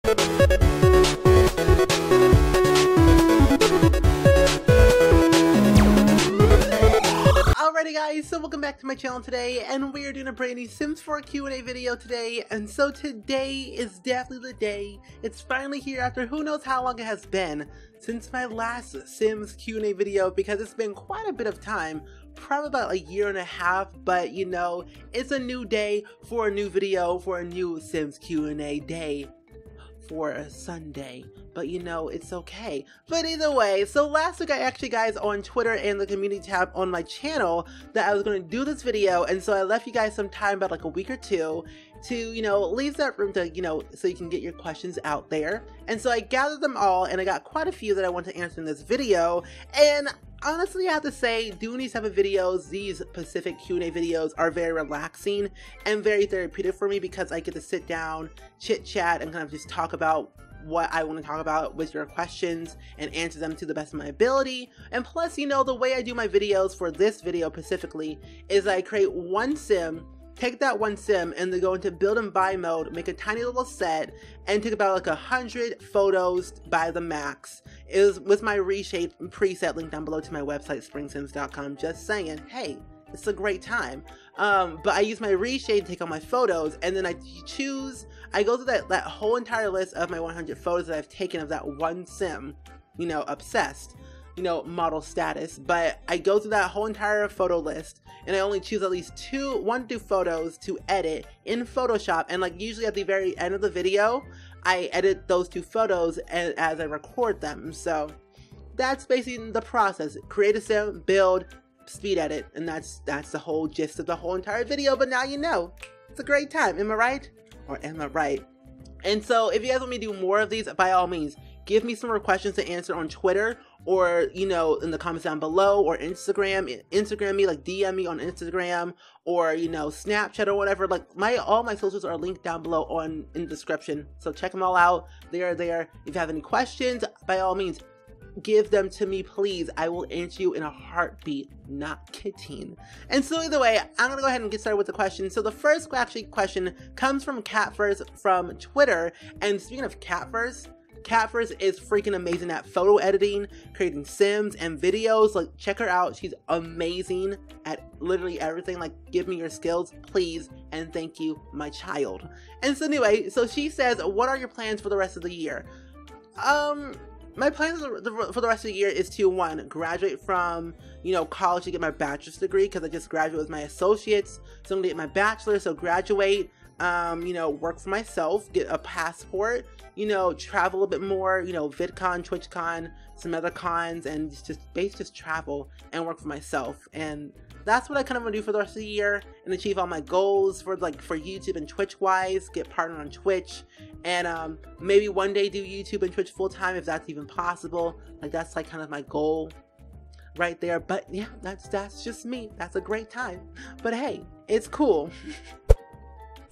Alrighty guys, so welcome back to my channel today, and we are doing a brand new Sims 4 Q&A video today. And so today is definitely the day. It's finally here after who knows how long it has been since my last Sims Q&A video, because it's been quite a bit of time, probably about a year and a half. But you know, it's a new day for a new video, for a new Sims Q&A day, for a Sunday, but you know, it's okay. But either way, so last week I actually guys on Twitter and the community tab on my channel that I was going to do this video, and so I left you guys some time, about like a week or two, to, you know, leave that room to, you know, so you can get your questions out there. And so I gathered them all, and I got quite a few that I want to answer in this video. And honestly, I have to say, doing these type of videos, these Pacific Q&A videos, are very relaxing and very therapeutic for me, because I get to sit down, chit chat, and kind of just talk about what I want to talk about with your questions and answer them to the best of my ability. And plus, you know, the way I do my videos for this video specifically is I create one sim, take that one sim, and then go into build and buy mode, make a tiny little set, and take about like 100 photos by the max. It was with my reshaped preset link down below to my website, SpringSims.com. Just saying, hey, it's a great time. But I use my reshape to take all my photos, and then I go through that whole entire list of my 100 photos that I've taken of that one sim, you know, obsessed, you know, model status. But I go through that whole entire photo list, and I only choose at least 1 to 2 photos to edit in Photoshop. And like usually at the very end of the video, I edit those 2 photos as I record them. So that's basically the process. Create a sim, build, speed edit, and that's the whole gist of the whole entire video. But now you know, it's a great time. Am I right? Or am I right? And so if you guys want me to do more of these, by all means, give me some more questions to answer on Twitter, or, you know, in the comments down below, or Instagram me, like DM me on Instagram, or, you know, Snapchat or whatever. Like all my socials are linked down below in the description. So check them all out. They are there. If you have any questions, by all means, give them to me, please. I will answer you in a heartbeat, not kidding. And so either way, I'm gonna go ahead and get started with the question. So the first question comes from Catfurs from Twitter. And speaking of Catfurs is freaking amazing at photo editing, creating sims and videos. Like, check her out. She's amazing at literally everything. Like, give me your skills, please, and thank you, my child. And so anyway, so she says, what are your plans for the rest of the year? My plans for the rest of the year is to, 1, graduate from, you know, college to get my bachelor's degree, because I just graduated with my associates. So I'm gonna get my bachelor's, so graduate, you know, work for myself, get a passport, you know, travel a bit more, you know, VidCon, TwitchCon, some other cons, and just travel and work for myself. And that's what I kind of want to do for the rest of the year, and achieve all my goals for YouTube and Twitch wise, get partnered on Twitch, and maybe one day do YouTube and Twitch full time, if that's even possible. Like, that's like kind of my goal right there. But yeah, that's just me. That's a great time. But hey, it's cool.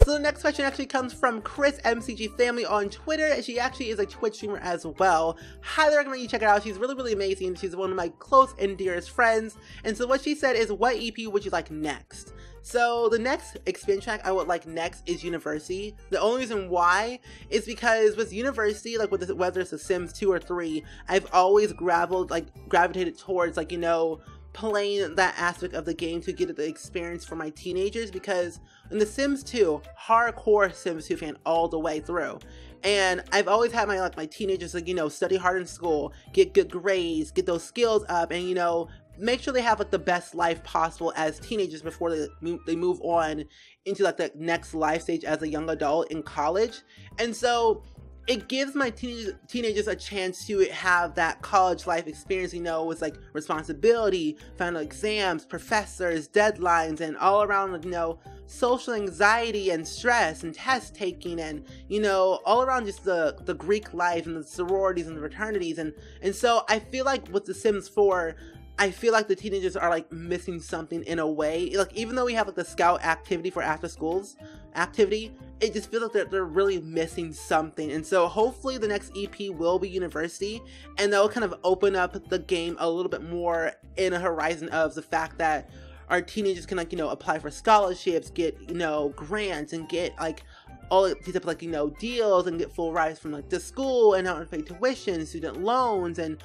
So the next question actually comes from Chris MCG Family on Twitter. She actually is a Twitch streamer as well. Highly recommend you check her out. She's really, really amazing. She's one of my close and dearest friends. And so what she said is, what EP would you like next? So the next expansion track I would like next is University. The only reason why is because with University, like whether it's a Sims 2 or 3, I've always gravitated towards, like, you know, playing that aspect of the game to get the experience for my teenagers, because in the Sims 2, hardcore Sims 2 fan all the way through. And I've always had my teenagers, like, you know, study hard in school, get good grades, get those skills up, and, you know, make sure they have like the best life possible as teenagers before they move on into like the next life stage as a young adult in college. And so it gives my teenagers a chance to have that college life experience, you know, with like responsibility, final exams, professors, deadlines, and all around, you know, social anxiety and stress and test taking, and, you know, all around just the Greek life and the sororities and the fraternities. And so I feel like with The Sims 4, I feel like the teenagers are like missing something in a way. Like, even though we have like the scout activity for after schools activity, it just feels like they're really missing something. And so hopefully the next EP will be University, and that will kind of open up the game a little bit more in a horizon of the fact that our teenagers can, like, you know, apply for scholarships, get, you know, grants, and get like all these type of like, you know, deals and get full rides from like the school and not pay tuition, student loans, and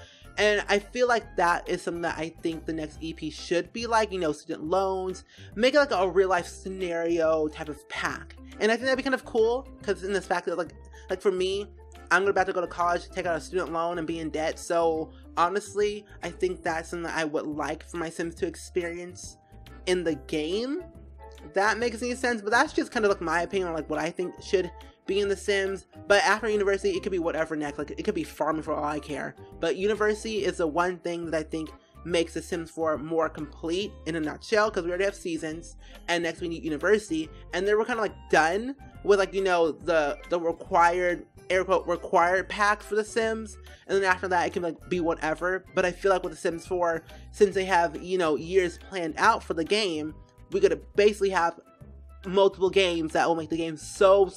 I feel like that is something that I think the next EP should be like, you know, student loans, make it like a real life scenario type of pack. And I think that'd be kind of cool, because in this fact that like for me, I'm about to go to college, take out a student loan, and be in debt. So honestly, I think that's something that I would like for my Sims to experience in the game. That makes any sense, but that's just kind of like my opinion on like what I think should be in The Sims. But after university, it could be whatever next. Like it could be farming for all I care. But university is the one thing that I think makes The Sims 4 more complete in a nutshell, because we already have seasons, and next we need university, and then we're kind of like done with like, you know, the required, air quote, required pack for The Sims, and then after that it can like be whatever. But I feel like with The Sims 4, since they have, you know, years planned out for the game, we're gonna basically have multiple games that will make the game so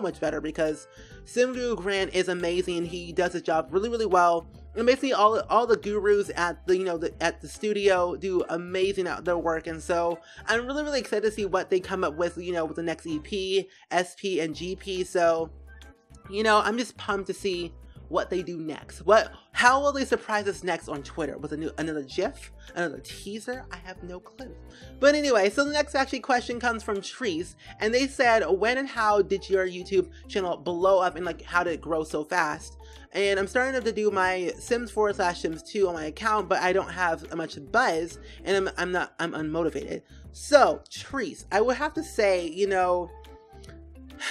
much better, because SimGuru Grant is amazing. He does his job really well, and basically all the gurus at the, you know, at the studio do amazing at their work. And so I'm really excited to see what they come up with, you know, with the next EP, SP, and GP. So, you know, I'm just pumped to see what they do next. How will they surprise us next on Twitter? With another GIF? Another teaser? I have no clue. But anyway, so the next actually question comes from Treese, and they said, when and how did your YouTube channel blow up, and like how did it grow so fast? And I'm starting to do my Sims 4/Sims 2 on my account, but I don't have much buzz, and I'm unmotivated. So Treese, I would have to say, you know,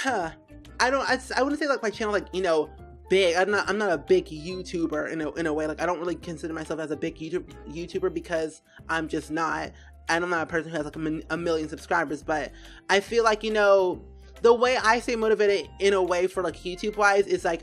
I wouldn't say like my channel, like, you know, big. I'm not a big YouTuber in a way. Like I don't really consider myself as a big YouTuber, because I'm just not. And I'm not a person who has like a million subscribers. But I feel like, you know, the way I stay motivated in a way for like YouTube wise is like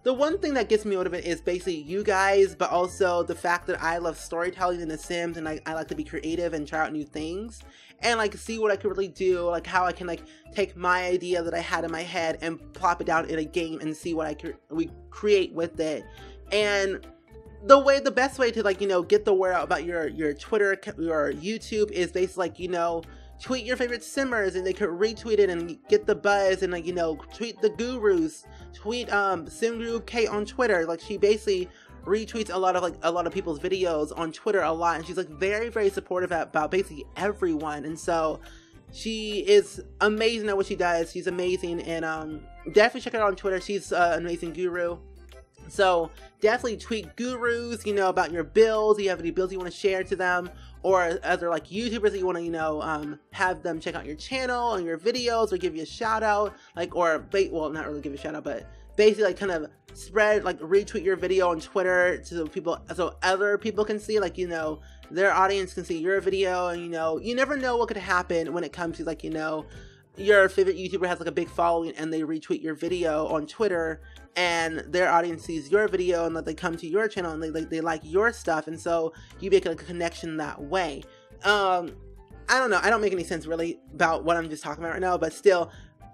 the one thing that gets me motivated is basically you guys, but also the fact that I love storytelling in The Sims, and I like to be creative and try out new things, and like see what I could really do, like how I can like take my idea that I had in my head and plop it down in a game and see what we create with it. And the best way to, like, you know, get the word out about your Twitter, your YouTube, is basically like, you know, tweet your favorite simmers and they could retweet it and get the buzz, and like, you know, tweet the gurus, tweet SimGuru Kate on Twitter. Like she basically retweets a lot of people's videos on Twitter a lot, and she's like very supportive about basically everyone. And so she is amazing at what she does. She's amazing, and definitely check her out on Twitter. She's an amazing guru. So definitely tweet gurus, you know, about your builds. You have any builds you want to share to them, or other like YouTubers that you want to, you know, have them check out your channel and your videos, or give you a shout out, like, or well, not really give you a shout out, but basically like kind of spread, like retweet your video on Twitter to people, so other people can see, like, you know, their audience can see your video. And you know, you never know what could happen when it comes to, like, you know, your favorite YouTuber has like a big following and they retweet your video on Twitter, and their audience sees your video and they come to your channel and they like your stuff, and so you make a connection that way. I don't know, I don't make any sense really about what I'm just talking about right now, but still,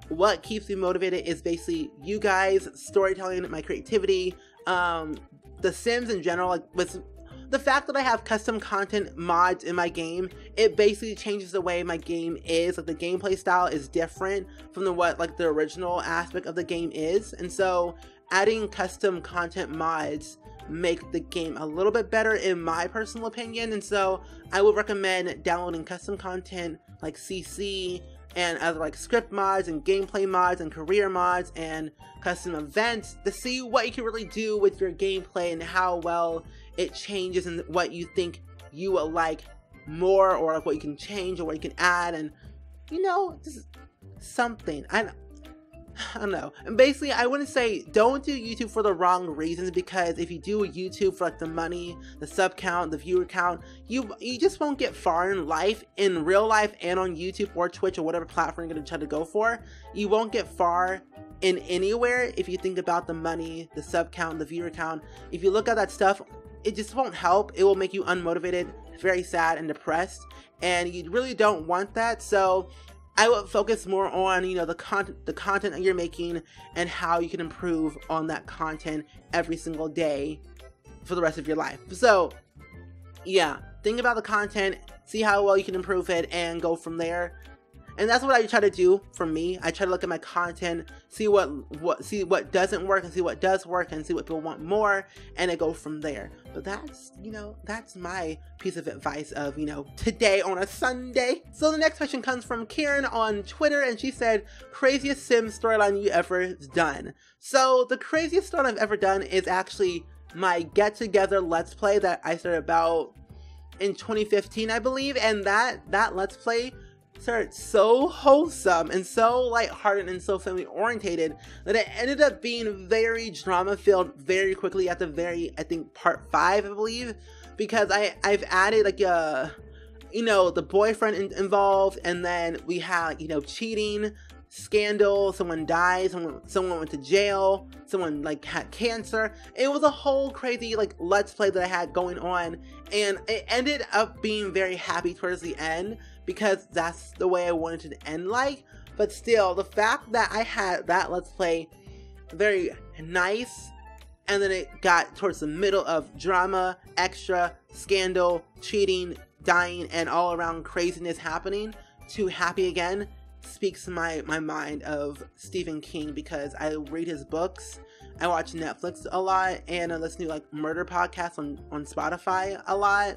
what keeps me motivated is basically you guys, storytelling, my creativity, The Sims in general. Like with the fact that I have custom content mods in my game, it basically changes the way my game is. Like the gameplay style is different from what like the original aspect of the game is, and so adding custom content mods make the game a little bit better in my personal opinion. And so I would recommend downloading custom content like CC and other like script mods and gameplay mods and career mods and custom events to see what you can really do with your gameplay and how well it changes and what you think you will like more, or like what you can change or what you can add, and you know, just something. I don't know. And basically, I wouldn't say don't do YouTube for the wrong reasons, because if you do YouTube for like the money, the sub count, the viewer count, you just won't get far in life, in real life, and on YouTube or Twitch or whatever platform you're gonna try to go for. You won't get far in anywhere if you think about the money, the sub count, the viewer count. If you look at that stuff, it just won't help. It will make you unmotivated, very sad and depressed, and you really don't want that. So I would focus more on, you know, the content that you're making and how you can improve on that content every single day for the rest of your life. So yeah, think about the content, see how well you can improve it, and go from there. And that's what I try to do for me. I try to look at my content, see what doesn't work and see what does work and see what people want more, and I go from there. But that's, you know, that's my piece of advice of, you know, today on a Sunday. So the next question comes from Karen on Twitter, and she said, craziest Sims storyline you ever done. So the craziest storyline I've ever done is actually my get together Let's Play that I started about in 2015, I believe, and that Let's Play started so wholesome and so lighthearted and so family orientated that it ended up being very drama filled very quickly at the very, I think, part 5, I believe, because I've added like you know, the boyfriend involved, and then we had, you know, cheating, scandal, someone died, someone went to jail, someone like had cancer. It was a whole crazy like Let's Play that I had going on, and it ended up being very happy towards the end because that's the way I wanted it to end like. But still, the fact that I had that Let's Play very nice, and then it got towards the middle of drama, extra, scandal, cheating, dying, and all around craziness happening to happy again, speaks to my mind of Stephen King, because I read his books, I watch Netflix a lot, and I listen to like murder podcasts on Spotify a lot.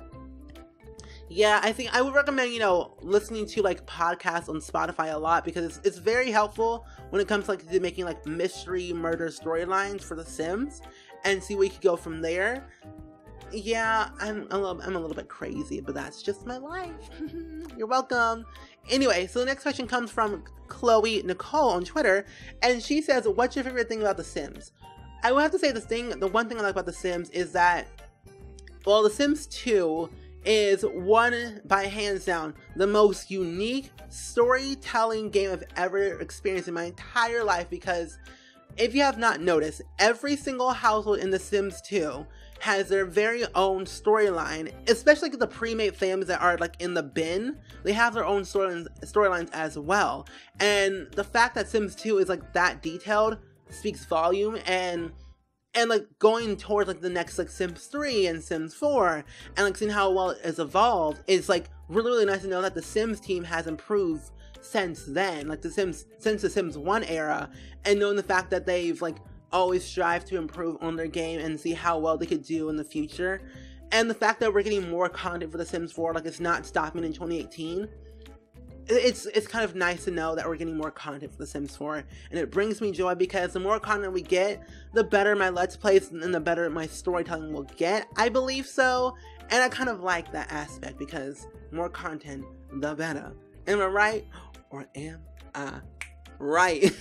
Yeah, I think I would recommend, you know, listening to like podcasts on Spotify a lot, because it's very helpful when it comes like to making like mystery murder storylines for The Sims, and see where you can go from there. Yeah, I'm a little bit crazy, but that's just my life. You're welcome. Anyway, so the next question comes from Chloe Nicole on Twitter, and she says, what's your favorite thing about The Sims? I would have to say the one thing I like about The Sims is that, well, The Sims 2 is one, by hands down, the most unique storytelling game I've ever experienced in my entire life, because if you have not noticed, every single household in The Sims 2 has their very own storyline, especially the pre-made families that are like in the bin. They have their own storylines as well. And the fact that Sims 2 is like that detailed speaks volume, and like going towards like the next like Sims 3 and Sims 4, and like seeing how well it has evolved, it's like really nice to know that the Sims team has improved since then, like since the Sims 1 era, and knowing the fact that they've like always strive to improve on their game and see how well they could do in the future. And the fact that we're getting more content for The Sims 4, like it's not stopping in 2018. It's kind of nice to know that we're getting more content for The Sims 4, and it brings me joy, because the more content we get, the better my Let's Plays and the better my storytelling will get. I believe so, and I kind of like that aspect, because more content, the better. Am I right? Or am I right?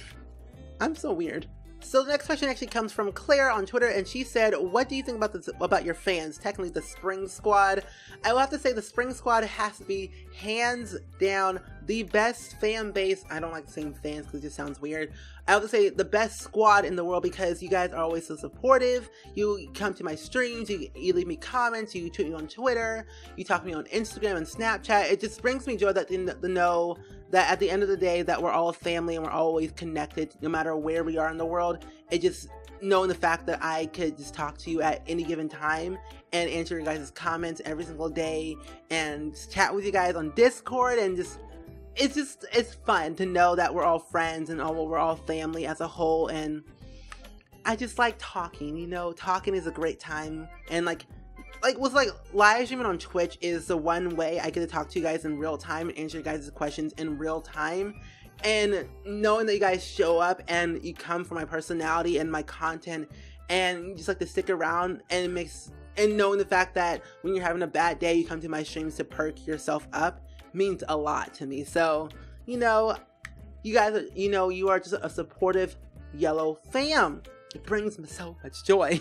I'm so weird. So the next question actually comes from Claire on Twitter, and she said, what do you think about your fans, technically the Spring Squad? I will have to say the Spring Squad has to be hands down the best fan base. I don't like saying fans because it just sounds weird. I have to say the best squad in the world, because you guys are always so supportive. You come to my streams, you leave me comments, you tweet me on Twitter, you talk to me on Instagram and Snapchat. It just brings me joy that to know that at the end of the day that we're all a family and we're always connected no matter where we are in the world. It just, knowing the fact that I could just talk to you at any given time and answer your guys' comments every single day and chat with you guys on Discord, and it's fun to know that we're all friends and we're all family as a whole. And I just like talking, you know, talking is a great time. And like live streaming on Twitch is the one way I get to talk to you guys in real time and answer your guys' questions in real time. And knowing that you guys show up and you come for my personality and my content, and you just like to stick around, and knowing the fact that when you're having a bad day, you come to my streams to perk yourself up, means a lot to me. So, you know, you guys are, you know, you are just a supportive yellow fam. It brings me so much joy.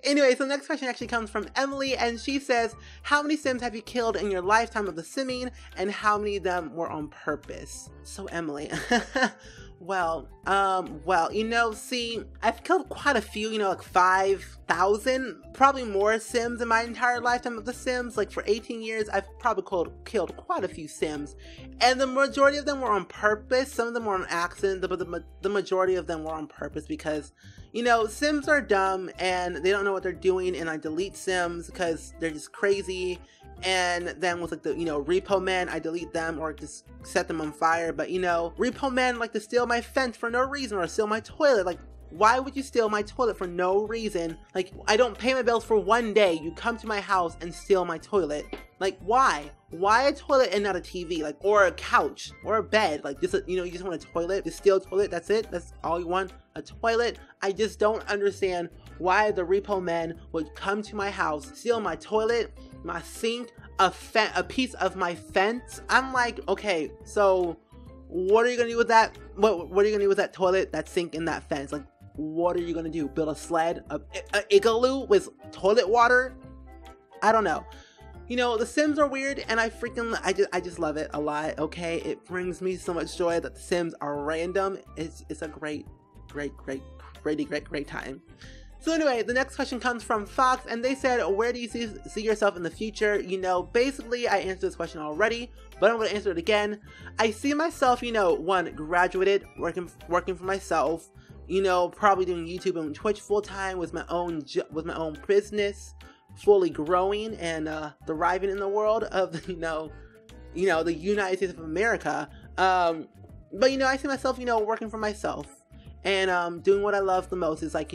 Anyway, so the next question actually comes from Emily, and she says, how many Sims have you killed in your lifetime of the simming, and how many of them were on purpose? So Emily, well, you know, see, I've killed quite a few, you know, like 5,000, probably more Sims in my entire lifetime of the Sims. Like for 18 years, I've probably killed quite a few Sims, and the majority of them were on purpose. Some of them were on accident, but the majority of them were on purpose, because, you know, Sims are dumb and they don't know what they're doing, and I delete Sims because they're just crazy And then with like the, repo men, I delete them or just set them on fire. But repo men like to steal my fence for no reason, or steal my toilet. Like, why would you steal my toilet for no reason? Like, I don't pay my bills for one day. You come to my house and steal my toilet. Like, why? Why a toilet and not a TV? Like, or a couch or a bed? Like, just you just want a toilet, just steal a toilet. That's it. That's all you want. A toilet. I just don't understand why the repo men would come to my house, steal my toilet, my sink, a piece of my fence. I'm like, okay, so what are you gonna do with that? What are you gonna do with that toilet, that sink, and that fence? Like, what are you gonna do? Build a sled, a igloo with toilet water? I don't know. The Sims are weird, and I just love it a lot. Okay, it brings me so much joy that the Sims are random. It's a great time. So anyway, the next question comes from Fox, and they said, where do you see yourself in the future? Basically I answered this question already, but I'm going to answer it again. I see myself, one, graduated, working for myself, probably doing YouTube and Twitch full time with my own business, fully growing and thriving in the world of the United States of America. But I see myself, working for myself and doing what I love the most is like,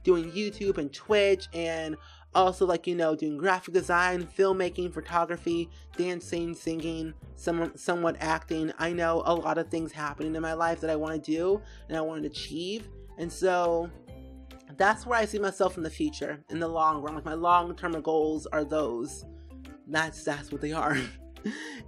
doing YouTube and Twitch, and also like, doing graphic design, filmmaking, photography, dancing, singing, somewhat acting. I know a lot of things happening in my life that I want to do and I want to achieve. And so that's where I see myself in the future, in the long run. Like, my long-term goals are those. That's what they are.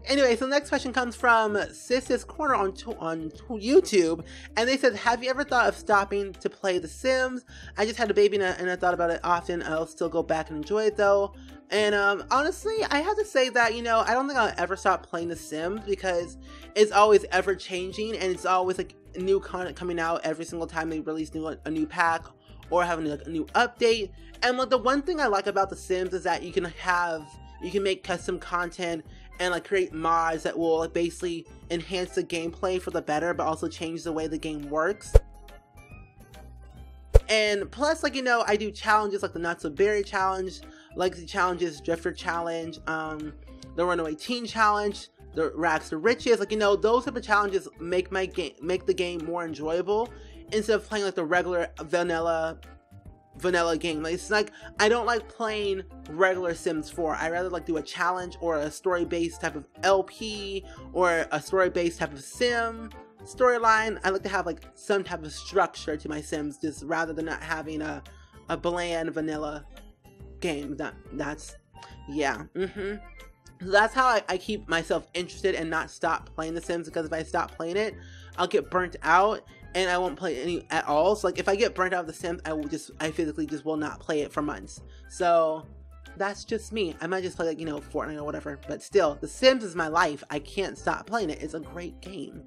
Anyway, so the next question comes from Sis's Corner on YouTube, and they said, have you ever thought of stopping to play The Sims? I just had a baby and I thought about it often. I'll still go back and enjoy it though. And honestly, I have to say that, I don't think I'll ever stop playing The Sims, because it's always ever changing, and it's always like new content coming out every single time they release a new pack or have a new update. And like, the one thing I like about The Sims is that you can make custom content and like create mods that will like basically enhance the gameplay for the better, but also change the way the game works. And plus, like, I do challenges like the Not So Berry challenge, Legacy challenges, Drifter challenge, the Runaway Teen challenge, the Rags to Riches. Like, those type of challenges make the game more enjoyable instead of playing like the regular vanilla game. Like, it's like, I don't like playing regular Sims 4. I rather like do a challenge or a story-based type of LP or a story-based type of Sim storyline. I like to have like some type of structure to my Sims, just rather than not having a bland vanilla game. That's yeah. So that's how I keep myself interested and not stop playing The Sims, because if I stop playing it, I'll get burnt out and I won't play any at all. So like, if I get burnt out of The Sims, I physically just will not play it for months. So that's just me. I might just play like, Fortnite or whatever, but still, The Sims is my life. I can't stop playing it. It's a great game.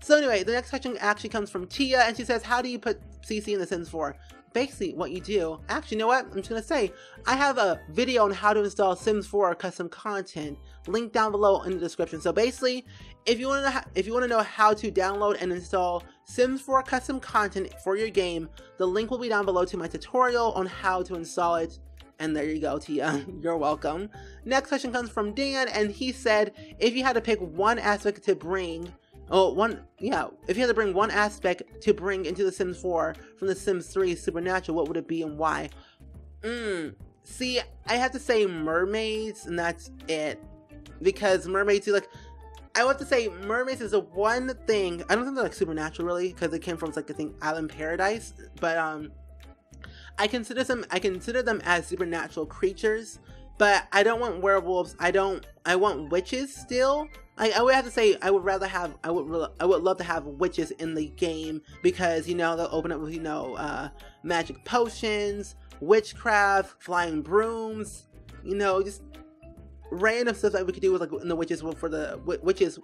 So anyway, the next question actually comes from Tia, and she says, how do you put CC in The Sims 4? Basically, what you do, actually, you know what? I'm just gonna say, I have a video on how to install Sims 4 custom content, linked down below in the description. So basically, if you want to know how to download and install Sims 4 custom content for your game, the link will be down below to my tutorial on how to install it. And there you go, Tia. You're welcome. Next question comes from Dan, and he said, if you had to pick one aspect to bring, if you had to bring one aspect to bring into The Sims 4 from The Sims 3 Supernatural, what would it be and why? See, I have to say mermaids, and that's it. Because mermaids, like, I would have to say mermaids is the one thing, I don't think they're like supernatural really, because they came from like, I think, Island Paradise, but I consider them as supernatural creatures, but I don't want werewolves. I want witches still. I would have to say I would love to have witches in the game, because they'll open up with magic potions, witchcraft, flying brooms, just random stuff that we could do with like in the witches for the witches.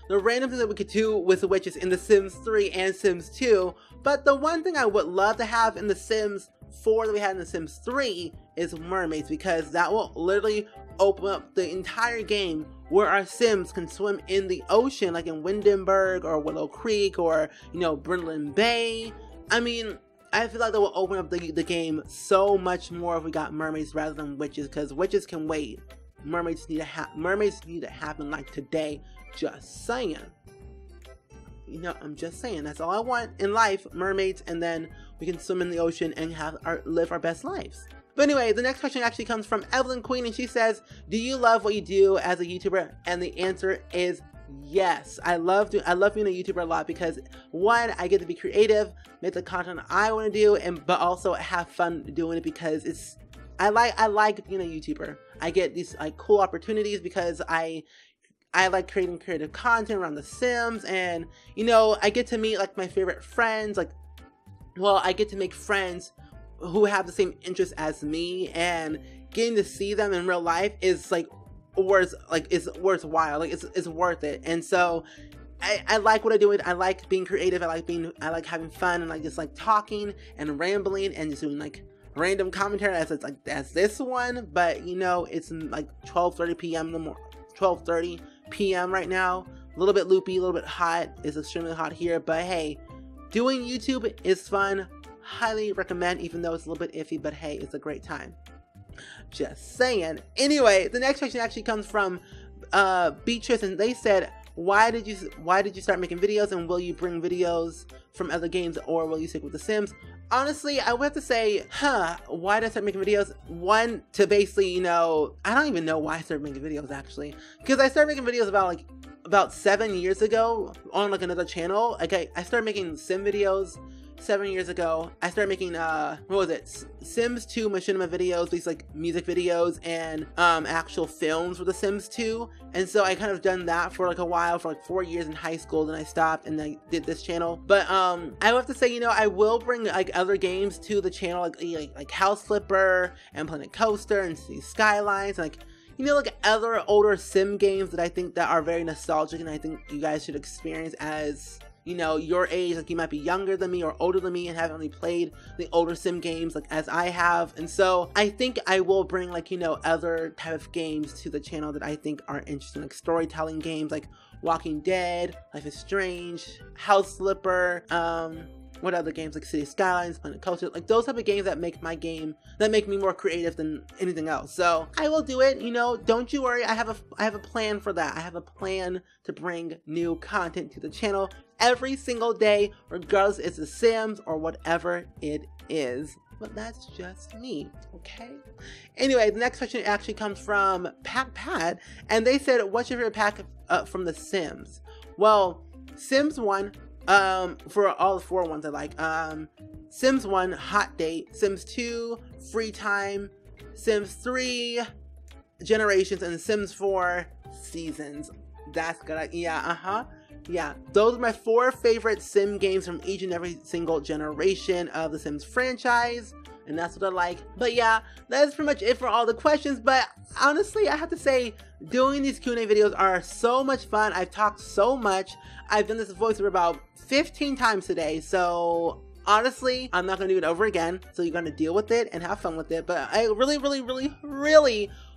The random thing that we could do with the witches in The Sims 3 and Sims 2. But the one thing I would love to have in The Sims 4 that we had in The Sims 3 is mermaids, because that will literally open up the entire game where our Sims can swim in the ocean, like in Windenburg or Willow Creek or, Brindlin Bay. I mean, I feel like that will open up the game so much more if we got mermaids rather than witches, because witches can wait. mermaids need to happen like today. Just saying. You know, I'm just saying, that's all I want in life, mermaids, and then we can swim in the ocean and live our best lives. But anyway, the next question actually comes from Evelyn Queen, and she says, do you love what you do as a YouTuber? And the answer is yes. I love being a YouTuber a lot because, one, I get to be creative, make the content I want to do, but also have fun doing it because I like being a YouTuber. I get these like cool opportunities because I like creating creative content around The Sims, and you know, I get to meet like my favorite friends. Like, well, I get to make friends who have the same interests as me, and getting to see them in real life is like worthwhile. Like it's worth it. And so I like what I do. I like being creative. I like having fun, and like just like talking and rambling and just doing like random commentary as this one. But you know, it's like 12:30 p.m. in the morning. 12:30 p.m. right now. A little bit loopy, a little bit hot. It's extremely hot here, but hey, doing YouTube is fun. Highly recommend, even though it's a little bit iffy, but hey, it's a great time. Just saying. Anyway, the next question actually comes from Beatrice, and they said, why did you start making videos, and will you bring videos from other games, or will you stick with The Sims? Honestly, I would have to say, why did I start making videos? One, to basically, you know, I don't even know why I started making videos actually, because I started making videos about 7 years ago on like another channel. Like I started making sim videos 7 years ago. I started making what was it, Sims 2 machinima videos, these like music videos and actual films for The Sims 2. And so I kind of done that for like a while, for like 4 years in high school, then I stopped and I did this channel. But I would have to say, you know, I will bring like other games to the channel, like House Flipper and Planet Coaster and City Skylines, and like, you know, like other older sim games that I think that are very nostalgic and I think you guys should experience as, you know, your age. Like, you might be younger than me or older than me and haven't really played the older sim games like as I have. And so I think I will bring like, you know, other type of games to the channel that I think are interesting, like storytelling games like Walking Dead, Life is Strange, House Flipper, what other games, like City Skylines, Planet Coaster, like those type of games that make me more creative than anything else. So I will do it, you know, don't you worry. I have a plan for that. I have a plan to bring new content to the channel every single day, regardless if it's The Sims or whatever it is. But that's just me, okay? Anyway, the next question actually comes from Pat, and they said, what's your favorite pack from The Sims? Well, Sims 1, for all the 4 ones I like, Sims 1, Hot Date, Sims 2, Free Time, Sims 3, Generations, and Sims 4, Seasons. That's good. Yeah, those are my 4 favorite sim games from each and every single generation of the Sims franchise, and that's what I like. But yeah, that's pretty much it for all the questions. But honestly, I have to say, doing these Q&A videos are so much fun. I've talked so much. I've done this voiceover about 15 times today, so honestly, I'm not going to do it over again. So you're going to deal with it and have fun with it. But I really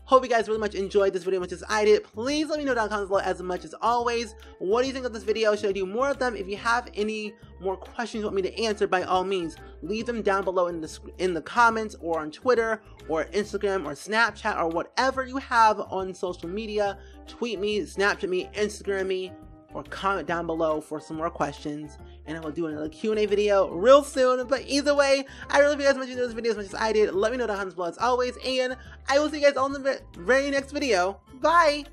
hope you guys really much enjoyed this video as much as I did. Please let me know down in the comments below, as much as always. What do you think of this video? Should I do more of them? If you have any more questions you want me to answer, by all means, leave them down below in the comments, or on Twitter, or Instagram, or Snapchat, or whatever you have on social media. Tweet me, Snapchat me, Instagram me, or comment down below for some more questions, and I will do another Q&A video real soon. But either way, I really hope you guys enjoyed this video as much as I did. Let me know down in the comments below as always, and I will see you guys all in the very next video. Bye!